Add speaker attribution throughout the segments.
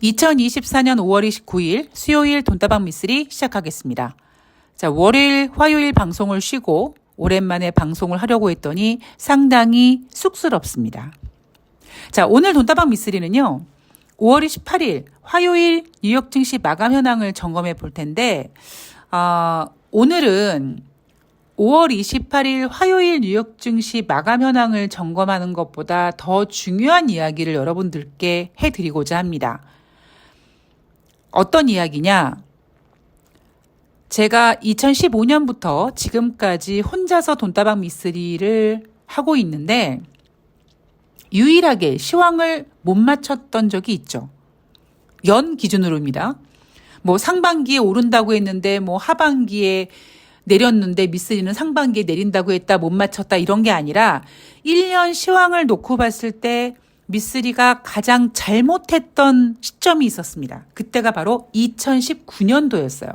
Speaker 1: 2024년 5월 29일 수요일 돈다방 미쓰리 시작하겠습니다. 자, 월요일, 화요일 방송을 쉬고 오랜만에 방송을 하려고 했더니 상당히 쑥스럽습니다. 자, 오늘 돈다방 미쓰리는요. 5월 28일 화요일 뉴욕 증시 마감 현황을 점검해 볼 텐데 오늘은 5월 28일 화요일 뉴욕 증시 마감 현황을 점검하는 것보다 더 중요한 이야기를 여러분들께 해드리고자 합니다. 어떤 이야기냐? 제가 2015년부터 지금까지 혼자서 돈다방 미쓰리를 하고 있는데 유일하게 시황을 못 맞췄던 적이 있죠. 연 기준으로입니다. 뭐 상반기에 오른다고 했는데 뭐 하반기에 내렸는데 미쓰리는 상반기에 내린다고 했다 못 맞췄다 이런 게 아니라 1년 시황을 놓고 봤을 때 미쓰리가 가장 잘못했던 시점이 있었습니다. 그때가 바로 2019년도였어요.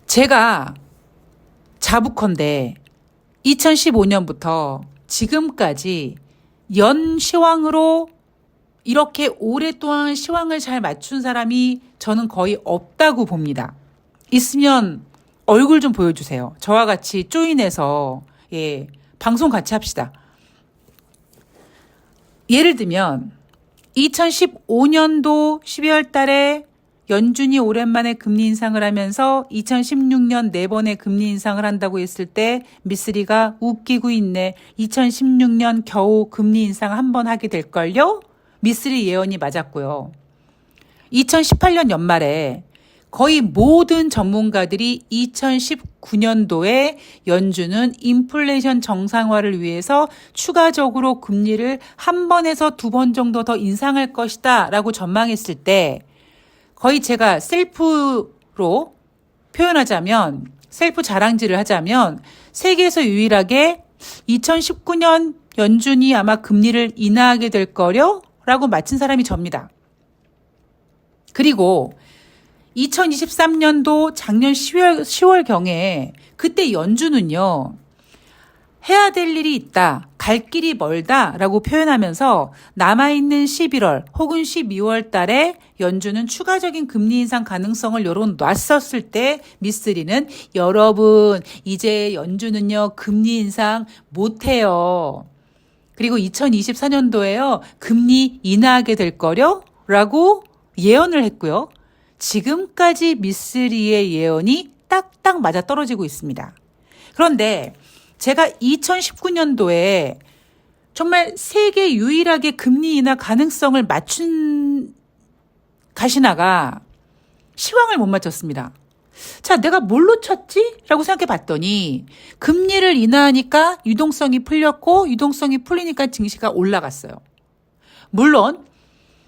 Speaker 1: 제가 자부컨대 2015년부터 지금까지 연 시황으로 이렇게 오랫동안 시황을 잘 맞춘 사람이 저는 거의 없다고 봅니다. 있으면 얼굴 좀 보여주세요. 저와 같이 조인해서 방송 같이 합시다. 예를 들면 2015년도 12월 달에 연준이 오랜만에 금리 인상을 하면서 2016년 4번의 금리 인상을 한다고 했을 때 미쓰리가 웃기고 있네. 2016년 겨우 금리 인상 한 번 하게 될걸요? 미쓰리 예언이 맞았고요. 2018년 연말에 거의 모든 전문가들이 2019년도에 연준은 인플레이션 정상화를 위해서 추가적으로 금리를 한 번에서 2번 정도 더 인상할 것이다 라고 전망했을 때 거의 제가 셀프로 표현하자면 셀프 자랑질을 하자면 세계에서 유일하게 2019년 연준이 아마 금리를 인하하게 될 거려 라고 맞힌 사람이 접니다. 그리고 2023년도 작년 10월경에 그때 연준은요. 해야 될 일이 있다. 갈 길이 멀다 라고 표현하면서 남아있는 11월 혹은 12월 달에 연준은 추가적인 금리 인상 가능성을 열어놨었을 때 미쓰리는 여러분 이제 연준은요 금리 인상 못해요. 그리고 2024년도에요 금리 인하하게 될 거려 라고 예언을 했고요. 지금까지 미쓰리의 예언이 딱딱 맞아떨어지고 있습니다. 그런데 제가 2019년도에 정말 세계 유일하게 금리 인하 가능성을 맞춘 가시나가 시황을 못 맞췄습니다. 자, 내가 뭘로 쳤지? 라고 생각해 봤더니 금리를 인하하니까 유동성이 풀렸고 유동성이 풀리니까 증시가 올라갔어요. 물론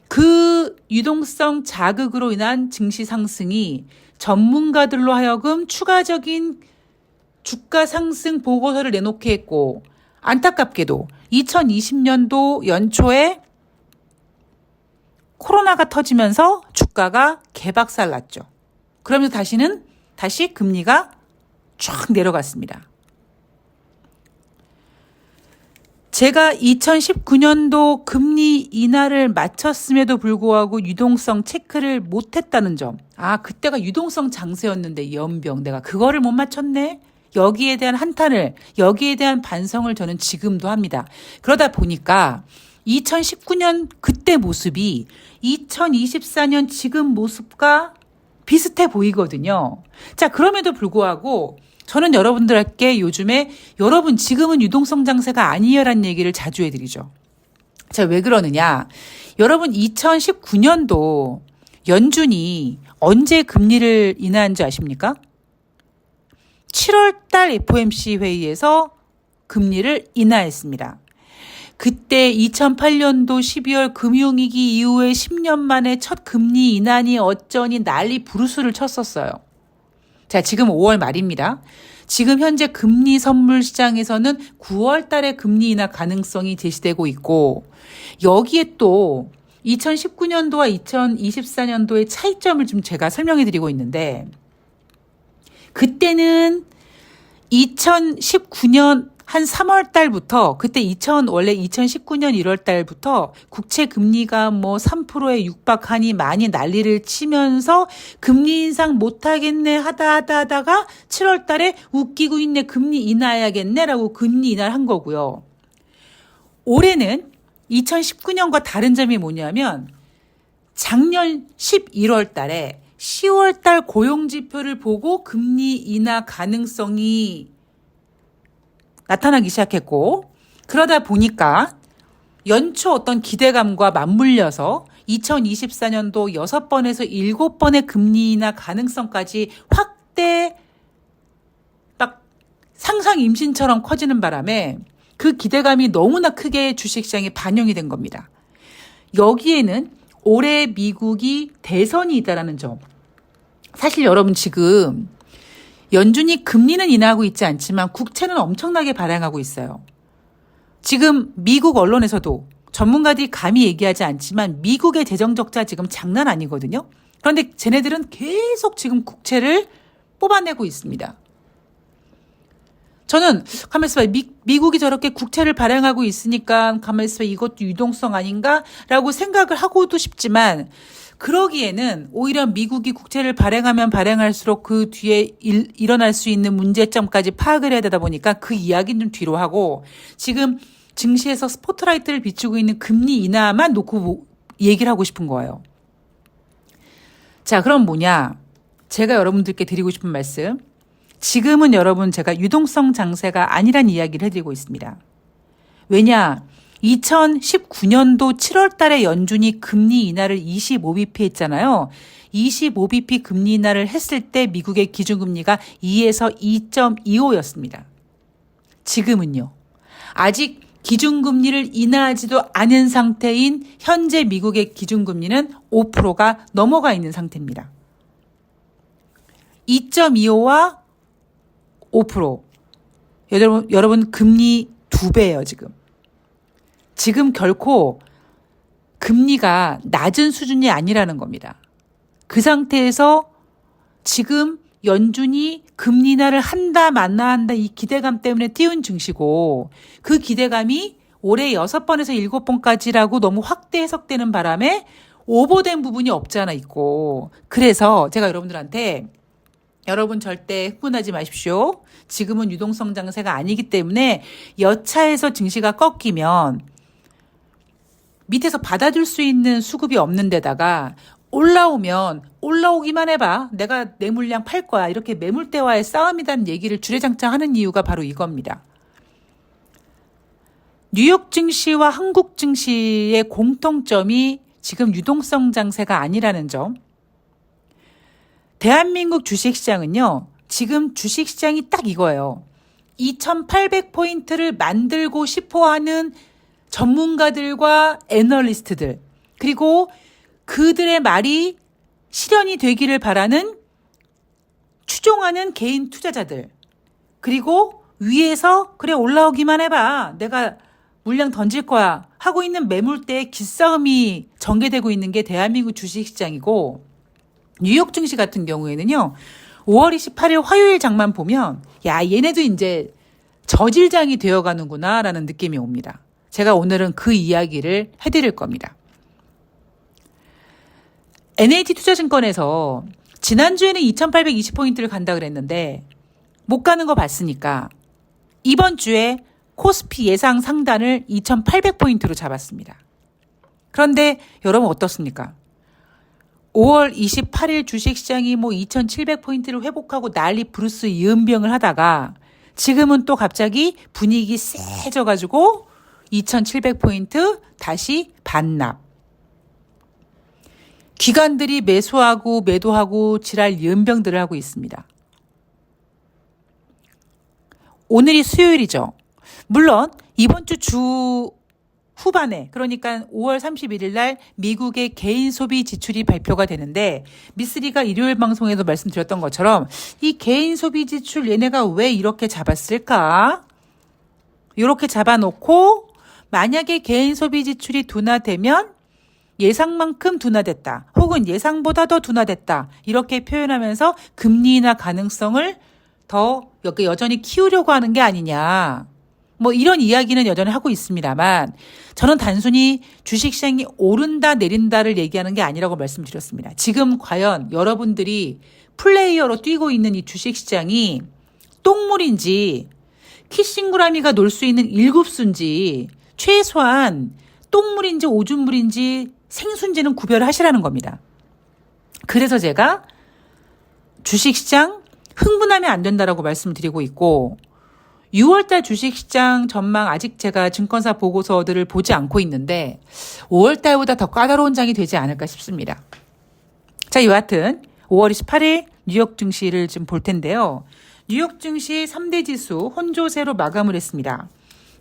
Speaker 1: 그 유동성 자극으로 인한 증시 상승이 전문가들로 하여금 추가적인 주가 상승 보고서를 내놓게 했고 안타깝게도 2020년도 연초에 코로나가 터지면서 주가가 개박살 났죠. 그러면서 다시 금리가 쫙 내려갔습니다. 제가 2019년도 금리 인하를 마쳤음에도 불구하고 유동성 체크를 못했다는 점. 그때가 유동성 장세였는데 연병 내가 그거를 못 맞췄네. 여기에 대한 한탄을, 여기에 대한 반성을 저는 지금도 합니다. 그러다 보니까 2019년 그때 모습이 2024년 지금 모습과 비슷해 보이거든요. 자, 그럼에도 불구하고 저는 여러분들께 요즘에 여러분 지금은 유동성 장세가 아니에요라는 얘기를 자주 해드리죠. 자, 왜 그러느냐. 여러분 2019년도 연준이 언제 금리를 인하한 줄 아십니까? 7월 달 FOMC 회의에서 금리를 인하했습니다. 그때 2008년도 12월 금융위기 이후에 10년 만에 첫 금리 인하니 어쩌니 난리 부르스를 쳤었어요. 자, 지금 5월 말입니다. 지금 현재 금리 선물 시장에서는 9월 달에 금리 인하 가능성이 제시되고 있고 여기에 또 2019년도와 2024년도의 차이점을 좀 제가 설명해 드리고 있는데 그때는 2019년 한 3월 달부터 그때 원래 2019년 1월 달부터 국채 금리가 뭐 3%에 육박하니 많이 난리를 치면서 금리 인상 못 하겠네 하다가 7월 달에 웃기고 있네 금리 인하해야겠네라고 금리 인하를 한 거고요. 올해는 2019년과 다른 점이 뭐냐면 작년 11월 달에 10월 달 고용 지표를 보고 금리 인하 가능성이 나타나기 시작했고, 그러다 보니까 연초 어떤 기대감과 맞물려서 2024년도 6번에서 7번의 금리 인하 가능성까지 확대 막 상상 임신처럼 커지는 바람에 그 기대감이 너무나 크게 주식시장에 반영이 된 겁니다. 여기에는 올해 미국이 대선이 있다라는 점. 사실 여러분 지금 연준이 금리는 인하하고 있지 않지만 국채는 엄청나게 발행하고 있어요. 지금 미국 언론에서도 전문가들이 감히 얘기하지 않지만 미국의 재정 적자 지금 장난 아니거든요. 그런데 쟤네들은 계속 지금 국채를 뽑아내고 있습니다. 저는 가만있어 봐. 미국이 저렇게 국채를 발행하고 있으니까 가만있어 봐. 이것도 유동성 아닌가라고 생각을 하고도 싶지만 그러기에는 오히려 미국이 국채를 발행하면 발행할수록 그 뒤에 일어날 수 있는 문제점까지 파악을 해야 되다 보니까 그 이야기는 좀 뒤로 하고 지금 증시에서 스포트라이트를 비추고 있는 금리 인하만 놓고 얘기를 하고 싶은 거예요. 자, 그럼 뭐냐? 제가 여러분들께 드리고 싶은 말씀. 지금은 여러분 제가 유동성 장세가 아니란 이야기를 해드리고 있습니다. 왜냐? 2019년도 7월 달에 연준이 금리 인하를 25bp 했잖아요. 25bp 금리 인하를 했을 때 미국의 기준금리가 2에서 2.25였습니다. 지금은요. 아직 기준금리를 인하하지도 않은 상태인 현재 미국의 기준금리는 5%가 넘어가 있는 상태입니다. 2.25와 5%. 여러분 금리 2배예요, 지금. 지금 결코 금리가 낮은 수준이 아니라는 겁니다. 그 상태에서 지금 연준이 금리 인하를 한다 만나 한다 이 기대감 때문에 띄운 증시고 그 기대감이 올해 6번에서 7번까지라고 너무 확대 해석되는 바람에 오버된 부분이 없지 않아 있고 그래서 제가 여러분들한테 여러분 절대 흥분하지 마십시오. 지금은 유동성 장세가 아니기 때문에 여차해서 증시가 꺾이면 밑에서 받아줄 수 있는 수급이 없는 데다가 올라오면 올라오기만 해봐. 내가 내 물량 팔 거야. 이렇게 매물대와의 싸움이라는 얘기를 주례장창 하는 이유가 바로 이겁니다. 뉴욕 증시와 한국 증시의 공통점이 지금 유동성 장세가 아니라는 점. 대한민국 주식시장은요. 지금 주식시장이 딱 이거예요. 2800포인트를 만들고 싶어하는 전문가들과 애널리스트들 그리고 그들의 말이 실현이 되기를 바라는 추종하는 개인 투자자들 그리고 위에서 그래 올라오기만 해봐 내가 물량 던질 거야 하고 있는 매물대의 기싸움이 전개되고 있는 게 대한민국 주식시장이고 뉴욕 증시 같은 경우에는요 5월 28일 화요일 장만 보면 야 얘네도 이제 저질장이 되어가는구나 라는 느낌이 옵니다. 제가 오늘은 그 이야기를 해드릴 겁니다. NAT투자증권에서 지난주에는 2820포인트를 간다 그랬는데 못 가는 거 봤으니까 이번 주에 코스피 예상 상단을 2800포인트로 잡았습니다. 그런데 여러분 어떻습니까? 5월 28일 주식시장이 뭐 2700포인트를 회복하고 난리 브루스 이은병을 하다가 지금은 또 갑자기 분위기 세져가지고 2700포인트 다시 반납. 기관들이 매수하고 매도하고 지랄 연병들을 하고 있습니다. 오늘이 수요일이죠. 물론 이번 주 후반에 그러니까 5월 31일 날 미국의 개인 소비 지출이 발표가 되는데 미쓰리가 일요일 방송에도 말씀드렸던 것처럼 이 개인 소비 지출 얘네가 왜 이렇게 잡았을까? 이렇게 잡아놓고 만약에 개인 소비 지출이 둔화되면 예상만큼 둔화됐다. 혹은 예상보다 더 둔화됐다. 이렇게 표현하면서 금리 인하 가능성을 더 여전히 키우려고 하는 게 아니냐. 뭐 이런 이야기는 여전히 하고 있습니다만 저는 단순히 주식시장이 오른다 내린다를 얘기하는 게 아니라고 말씀드렸습니다. 지금 과연 여러분들이 플레이어로 뛰고 있는 이 주식시장이 똥물인지 키싱구라미가 놀 수 있는 일급수인지 최소한 똥물인지 오줌물인지 생수인지는 구별을 하시라는 겁니다. 그래서 제가 주식시장 흥분하면 안 된다라고 말씀드리고 있고 6월달 주식시장 전망 아직 제가 증권사 보고서들을 보지 않고 있는데 5월달보다 더 까다로운 장이 되지 않을까 싶습니다. 자, 여하튼 5월 28일 뉴욕 증시를 좀 볼 텐데요. 뉴욕 증시 3대 지수 혼조세로 마감을 했습니다.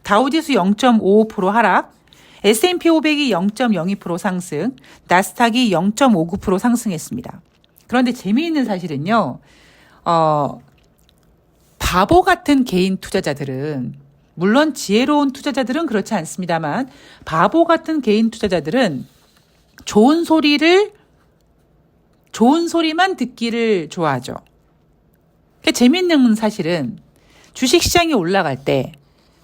Speaker 1: 다우지수 0.55% 하락, S&P 500이 0.02% 상승, 나스닥이 0.59% 상승했습니다. 그런데 재미있는 사실은요. 바보 같은 개인 투자자들은 물론 지혜로운 투자자들은 그렇지 않습니다만 바보 같은 개인 투자자들은 좋은 소리만 듣기를 좋아하죠. 그러니까 재미있는 사실은 주식시장이 올라갈 때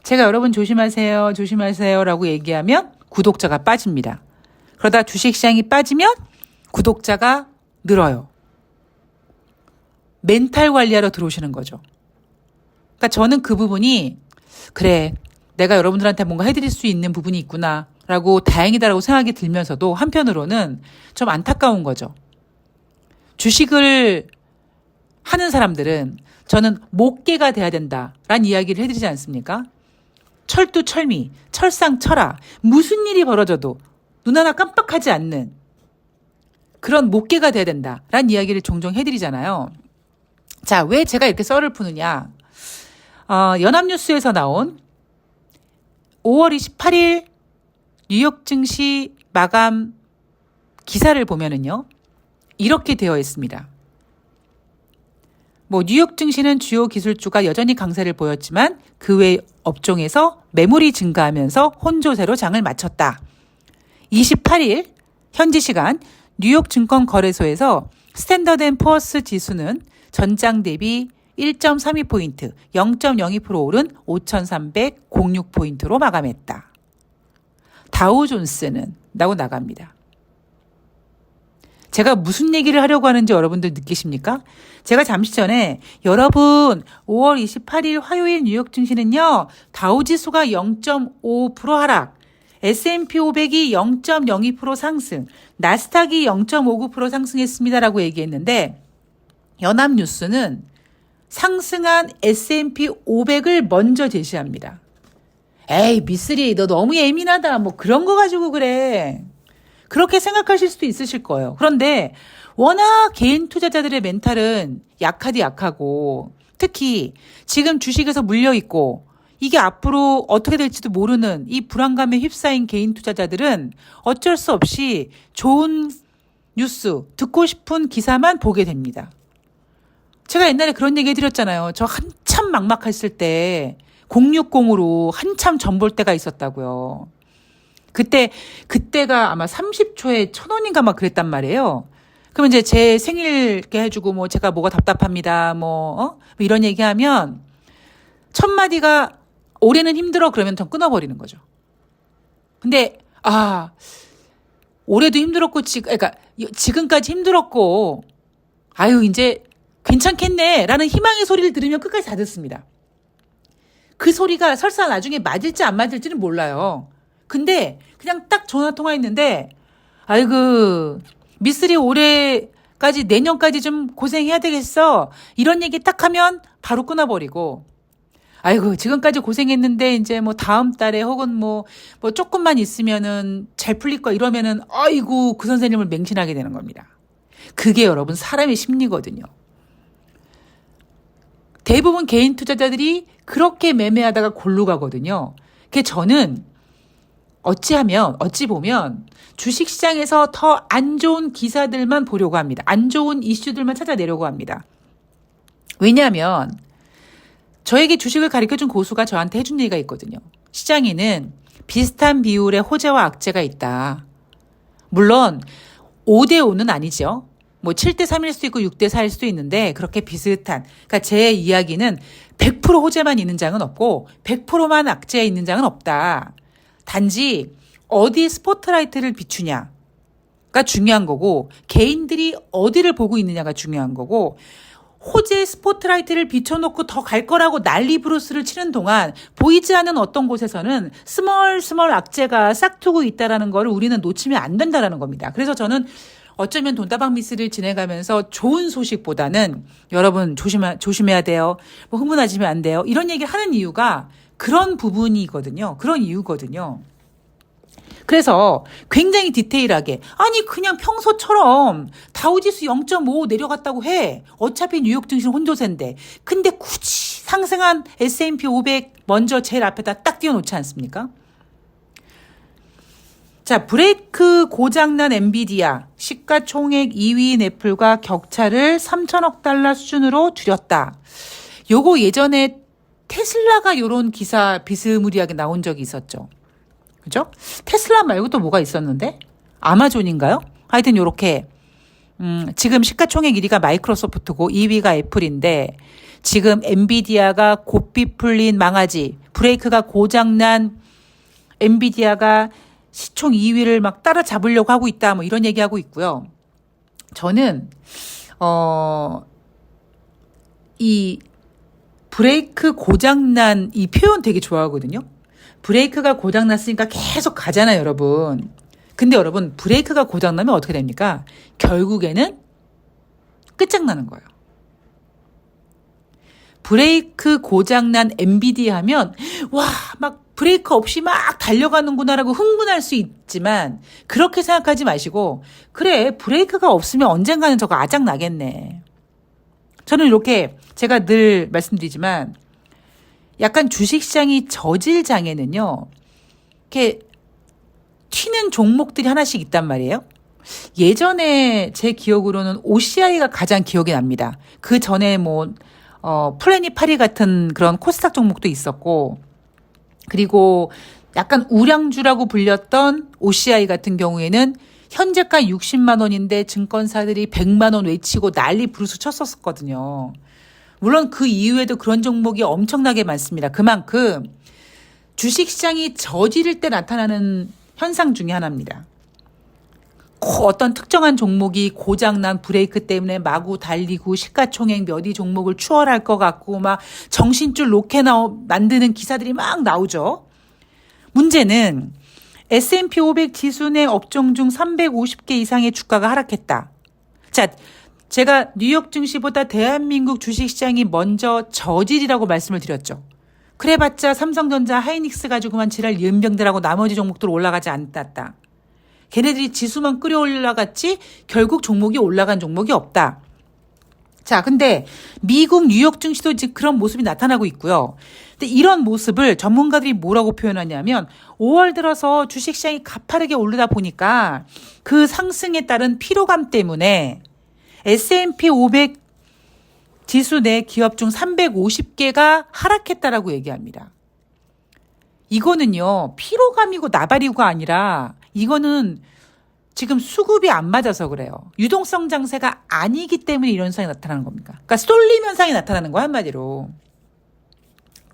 Speaker 1: 제가 여러분 조심하세요, 조심하세요라고 얘기하면 구독자가 빠집니다. 그러다 주식시장이 빠지면 구독자가 늘어요. 멘탈 관리하러 들어오시는 거죠. 그러니까 저는 그 부분이 그래 내가 여러분들한테 뭔가 해드릴 수 있는 부분이 있구나라고 다행이다라고 생각이 들면서도 한편으로는 좀 안타까운 거죠. 주식을 하는 사람들은 저는 목계가 돼야 된다라는 이야기를 해드리지 않습니까? 철두철미, 철상철하 무슨 일이 벌어져도 눈 하나 깜빡하지 않는 그런 목계가 돼야 된다라는 이야기를 종종 해드리잖아요. 자, 왜 제가 이렇게 썰을 푸느냐. 연합뉴스에서 나온 5월 28일 뉴욕 증시 마감 기사를 보면은요. 이렇게 되어 있습니다. 뉴욕 증시는 주요 기술주가 여전히 강세를 보였지만 그 외 업종에서 매물이 증가하면서 혼조세로 장을 마쳤다. 28일 현지 시간 뉴욕 증권거래소에서 스탠더드앤푸어스 지수는 전장 대비 1.32포인트, 0.02% 오른 5,306포인트로 마감했다. 다우존스는 라고 나갑니다. 제가 무슨 얘기를 하려고 하는지 여러분들 느끼십니까? 제가 잠시 전에 여러분 5월 28일 화요일 뉴욕 증시는요. 다우지수가 0.5% 하락, S&P 500이 0.02% 상승, 나스닥이 0.59% 상승했습니다라고 얘기했는데 연합뉴스는 상승한 S&P 500을 먼저 제시합니다. 에이 미쓰리 너 너무 예민하다 그런 거 가지고 그래. 그렇게 생각하실 수도 있으실 거예요. 그런데 워낙 개인 투자자들의 멘탈은 약하고 특히 지금 주식에서 물려있고 이게 앞으로 어떻게 될지도 모르는 이 불안감에 휩싸인 개인 투자자들은 어쩔 수 없이 좋은 뉴스, 듣고 싶은 기사만 보게 됩니다. 제가 옛날에 그런 얘기 해드렸잖아요. 저 한참 막막했을 때 060으로 한참 전 볼 때가 있었다고요. 그때가 아마 30초에 1,000원인가 막 그랬단 말이에요. 그러면 이제 제 생일 이렇게 해주고 제가 뭐가 답답합니다. 이런 얘기하면 첫 마디가 올해는 힘들어 그러면 전 끊어버리는 거죠. 근데 올해도 힘들었고 그러니까 지금까지 힘들었고 이제 괜찮겠네라는 희망의 소리를 들으면 끝까지 다 듣습니다. 그 소리가 설사 나중에 맞을지 안 맞을지는 몰라요. 근데 그냥 딱 전화 통화했는데 아이고 미쓰리 올해까지 내년까지 좀 고생해야 되겠어. 이런 얘기 딱 하면 바로 끊어버리고 아이고 지금까지 고생했는데 이제 다음 달에 혹은 조금만 있으면은 잘 풀릴 거 이러면은 아이고 그 선생님을 맹신하게 되는 겁니다. 그게 여러분 사람의 심리거든요. 대부분 개인 투자자들이 그렇게 매매하다가 골로 가거든요. 그게 저는 어찌 보면 주식시장에서 더 안 좋은 기사들만 보려고 합니다. 안 좋은 이슈들만 찾아내려고 합니다. 왜냐하면 저에게 주식을 가르쳐준 고수가 저한테 해준 얘기가 있거든요. 시장에는 비슷한 비율의 호재와 악재가 있다. 물론 5대5는 아니죠. 뭐 7대 3일 수도 있고 6대 4일 수도 있는데 그렇게 비슷한. 그러니까 제 이야기는 100% 호재만 있는 장은 없고 100%만 악재에 있는 장은 없다. 단지 어디에 스포트라이트를 비추냐가 중요한 거고 개인들이 어디를 보고 있느냐가 중요한 거고 호재 스포트라이트를 비춰놓고 더 갈 거라고 난리 브루스를 치는 동안 보이지 않는 어떤 곳에서는 스멀스멀 악재가 싹트고 있다라는 걸 우리는 놓치면 안 된다라는 겁니다. 그래서 저는 어쩌면 돈다방 미스를 지내가면서 좋은 소식보다는 여러분 조심해야 돼요. 뭐 흥분하시면 안 돼요. 이런 얘기를 하는 이유가 그런 부분이거든요. 그런 이유거든요. 그래서 굉장히 디테일하게 아니 그냥 평소처럼 다우지수 0.5 내려갔다고 해. 어차피 뉴욕 증시는 혼조세인데. 근데 굳이 상승한 S&P 500 먼저 제일 앞에다 딱 띄워놓지 않습니까? 자, 브레이크 고장난 엔비디아 시가총액 2위인 애플과 격차를 3천억 달러 수준으로 줄였다. 요거 예전에 테슬라가 요런 기사 비스무리하게 나온 적이 있었죠. 그죠? 테슬라 말고 또 뭐가 있었는데? 아마존인가요? 하여튼 요렇게 지금 시가총액 1위가 마이크로소프트고 2위가 애플인데 지금 엔비디아가 고삐 풀린 망아지 브레이크가 고장난 엔비디아가 시총 2위를 막 따라잡으려고 하고 있다 뭐 이런 얘기하고 있고요. 저는 이 브레이크 고장난 이 표현 되게 좋아하거든요. 브레이크가 고장났으니까 계속 가잖아요, 여러분. 근데 여러분, 브레이크가 고장나면 어떻게 됩니까? 결국에는 끝장나는 거예요. 브레이크 고장난 엔비디아 하면 와, 막 브레이크 없이 막 달려가는구나라고 흥분할 수 있지만 그렇게 생각하지 마시고 그래, 브레이크가 없으면 언젠가는 저거 아작나겠네. 저는 이렇게 제가 늘 말씀드리지만 약간 주식시장이 저질장에는요, 이렇게 튀는 종목들이 하나씩 있단 말이에요. 예전에 제 기억으로는 OCI가 가장 기억이 납니다. 그 전에 뭐, 플래닛 파리 같은 그런 코스닥 종목도 있었고, 그리고 약간 우량주라고 불렸던 OCI 같은 경우에는 현재가 60만 원인데 증권사들이 100만 원 외치고 난리 부르스 쳤었거든요. 물론 그 이후에도 그런 종목이 엄청나게 많습니다. 그만큼 주식시장이 저지를 때 나타나는 현상 중에 하나입니다. 어떤 특정한 종목이 고장난 브레이크 때문에 마구 달리고 시가총액 몇 위 종목을 추월할 것 같고 막 정신줄 놓게 만드는 기사들이 막 나오죠. 문제는 S&P 500 지수 내 업종 중 350개 이상의 주가가 하락했다. 자, 제가 뉴욕 증시보다 대한민국 주식시장이 먼저 저질이라고 말씀을 드렸죠. 그래봤자 삼성전자, 하이닉스 가지고만 지랄 연병들하고 나머지 종목들 올라가지 않았다. 걔네들이 지수만 끌어올라갔지 결국 종목이 올라간 종목이 없다. 자, 근데 미국 뉴욕 증시도 지금 그런 모습이 나타나고 있고요. 근데 이런 모습을 전문가들이 뭐라고 표현하냐면 5월 들어서 주식시장이 가파르게 오르다 보니까 그 상승에 따른 피로감 때문에 S&P 500 지수 내 기업 중 350개가 하락했다라고 얘기합니다. 이거는요, 피로감이고 나발이고가 아니라 이거는 지금 수급이 안 맞아서 그래요. 유동성 장세가 아니기 때문에 이런 현상이 나타나는 겁니다. 그러니까 쏠림 현상이 나타나는 거야, 한마디로.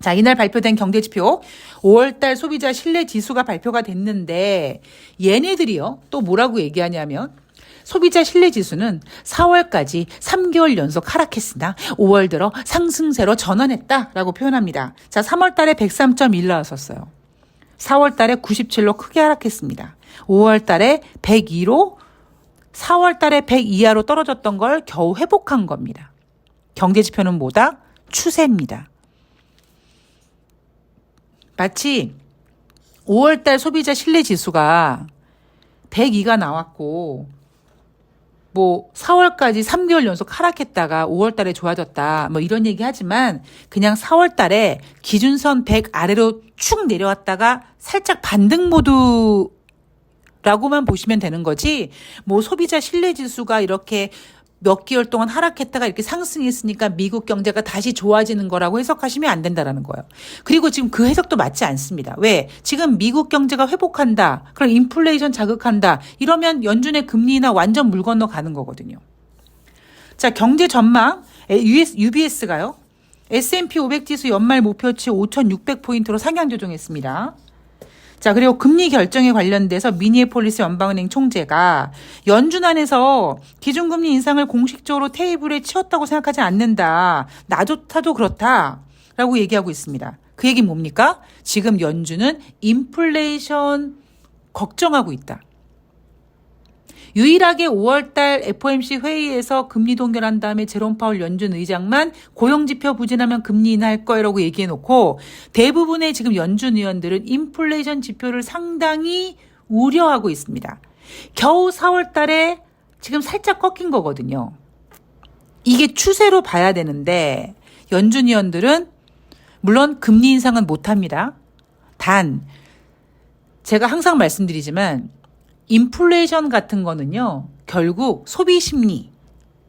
Speaker 1: 자, 이날 발표된 경제지표 5월달 소비자 신뢰지수가 발표가 됐는데 얘네들이요, 또 뭐라고 얘기하냐면 소비자 신뢰지수는 4월까지 3개월 연속 하락했으나 5월 들어 상승세로 전환했다라고 표현합니다. 자, 3월 달에 103.1 나왔었어요. 4월 달에 97로 크게 하락했습니다. 5월 달에 102로 4월 달에 100 이하로 떨어졌던 걸 겨우 회복한 겁니다. 경제지표는 뭐다? 추세입니다. 마치 5월 달 소비자 신뢰지수가 102가 나왔고 뭐 4월까지 3개월 연속 하락했다가 5월 달에 좋아졌다. 뭐 이런 얘기 하지만 그냥 4월 달에 기준선 100 아래로 축 내려왔다가 살짝 반등 모드라고만 보시면 되는 거지. 뭐 소비자 신뢰 지수가 이렇게 몇 개월 동안 하락했다가 이렇게 상승했으니까 미국 경제가 다시 좋아지는 거라고 해석하시면 안 된다라는 거예요. 그리고 지금 그 해석도 맞지 않습니다. 왜? 지금 미국 경제가 회복한다. 그럼 인플레이션 자극한다. 이러면 연준의 금리 인하 완전 물 건너 가는 거거든요. 자, 경제 전망 UBS가요. S&P 500 지수 연말 목표치 5,600포인트로 상향 조정했습니다. 자, 그리고 금리 결정에 관련돼서 미니애폴리스 연방은행 총재가 연준 안에서 기준금리 인상을 공식적으로 테이블에 치웠다고 생각하지 않는다. 나조차도 그렇다라고 얘기하고 있습니다. 그 얘기는 뭡니까? 지금 연준은 인플레이션 걱정하고 있다. 유일하게 5월달 FOMC 회의에서 금리 동결한 다음에 제롬 파월 연준 의장만 고용지표 부진하면 금리 인하할 거라고 얘기해놓고 대부분의 지금 연준 의원들은 인플레이션 지표를 상당히 우려하고 있습니다. 겨우 4월달에 지금 살짝 꺾인 거거든요. 이게 추세로 봐야 되는데 연준 의원들은 물론 금리 인상은 못합니다. 단 제가 항상 말씀드리지만 인플레이션 같은 거는요, 결국 소비 심리,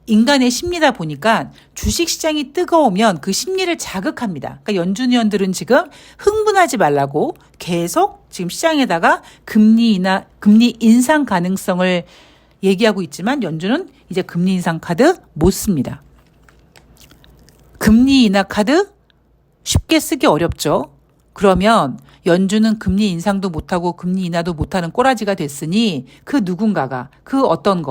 Speaker 1: 인간의 심리다 보니까 주식시장이 뜨거우면 그 심리를 자극합니다. 그러니까 연준 의원들은 지금 흥분하지 말라고 계속 지금 시장에다가 금리 인상 가능성을 얘기하고 있지만 연준은 이제 금리 인상 카드 못 씁니다. 금리 인하 카드 쉽게 쓰기 어렵죠. 그러면 연준은 금리 인상도 못하고 금리 인하도 못하는 꼬라지가 됐으니 그 누군가가 그 어떤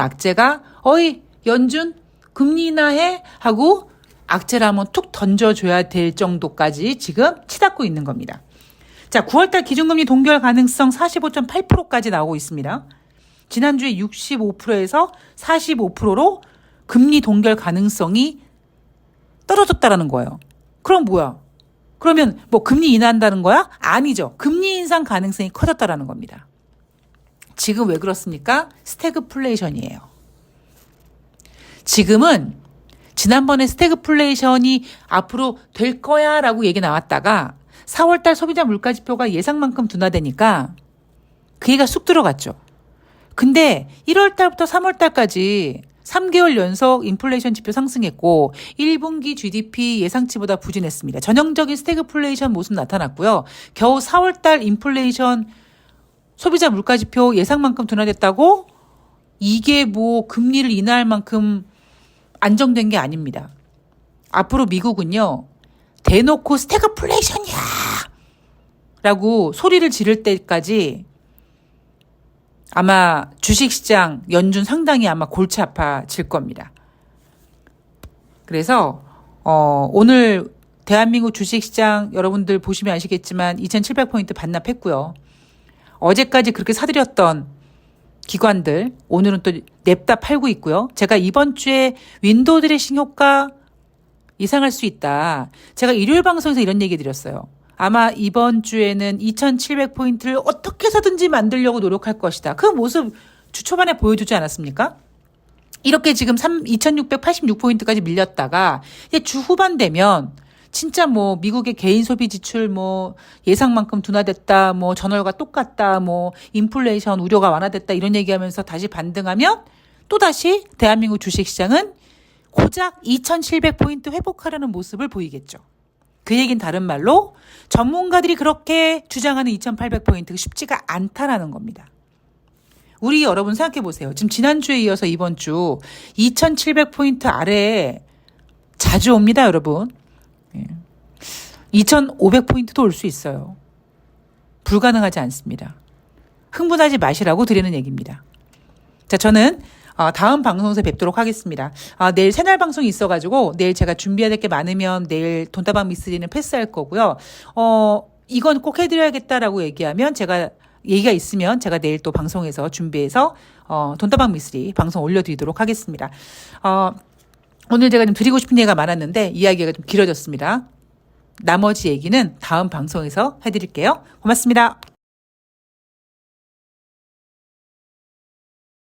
Speaker 1: 악재가 어이 연준 금리 인하해 하고 악재를 한번 툭 던져줘야 될 정도까지 지금 치닫고 있는 겁니다. 자, 9월달 기준금리 동결 가능성 45.8%까지 나오고 있습니다. 지난주에 65%에서 45%로 금리 동결 가능성이 떨어졌다라는 거예요. 그럼 뭐야? 그러면 뭐 금리 인하한다는 거야? 아니죠. 금리 인상 가능성이 커졌다라는 겁니다. 지금 왜 그렇습니까? 스태그플레이션이에요. 지금은 지난번에 스태그플레이션이 앞으로 될 거야 라고 얘기 나왔다가 4월달 소비자 물가지표가 예상만큼 둔화되니까 그 얘기가 쑥 들어갔죠. 근데 1월달부터 3월달까지 3개월 연속 인플레이션 지표 상승했고 1분기 GDP 예상치보다 부진했습니다. 전형적인 스태그플레이션 모습 나타났고요. 겨우 4월달 인플레이션 소비자 물가지표 예상만큼 둔화됐다고 이게 뭐 금리를 인하할 만큼 안정된 게 아닙니다. 앞으로 미국은요. 대놓고 스태그플레이션이야 라고 소리를 지를 때까지 아마 주식시장 연준 상당히 아마 골치 아파질 겁니다. 그래서 오늘 대한민국 주식시장 여러분들 보시면 아시겠지만 2,700포인트 반납했고요. 어제까지 그렇게 사들였던 기관들 오늘은 또 냅다 팔고 있고요. 제가 이번 주에 윈도우 드레싱 효과 이상할 수 있다. 제가 일요일 방송에서 이런 얘기 드렸어요. 아마 이번 주에는 2,700포인트를 어떻게 해서든지 만들려고 노력할 것이다. 그 모습 주 초반에 보여주지 않았습니까? 이렇게 지금 2,686포인트까지 밀렸다가 이제 주 후반 되면 진짜 뭐 미국의 개인 소비 지출 뭐 예상만큼 둔화됐다, 뭐 전월과 똑같다, 뭐 인플레이션 우려가 완화됐다 이런 얘기하면서 다시 반등하면 또다시 대한민국 주식시장은 고작 2,700포인트 회복하려는 모습을 보이겠죠. 그 얘기는 다른 말로 전문가들이 그렇게 주장하는 2,800포인트가 쉽지가 않다라는 겁니다. 우리 여러분 생각해 보세요. 지금 지난주에 이어서 이번 주 2,700포인트 아래에 자주 옵니다, 여러분. 2,500포인트도 올 수 있어요. 불가능하지 않습니다. 흥분하지 마시라고 드리는 얘기입니다. 자, 저는 다음 방송에서 뵙도록 하겠습니다. 내일 새날 방송이 있어가지고 내일 제가 준비해야 될 게 많으면 내일 돈다방 미스리는 패스할 거고요. 이건 꼭 해드려야겠다라고 얘기하면 얘기가 있으면 제가 내일 또 방송에서 준비해서 돈다방 미스리 방송 올려드리도록 하겠습니다. 오늘 제가 좀 드리고 싶은 얘기가 많았는데 이야기가 좀 길어졌습니다. 나머지 얘기는 다음 방송에서 해드릴게요. 고맙습니다.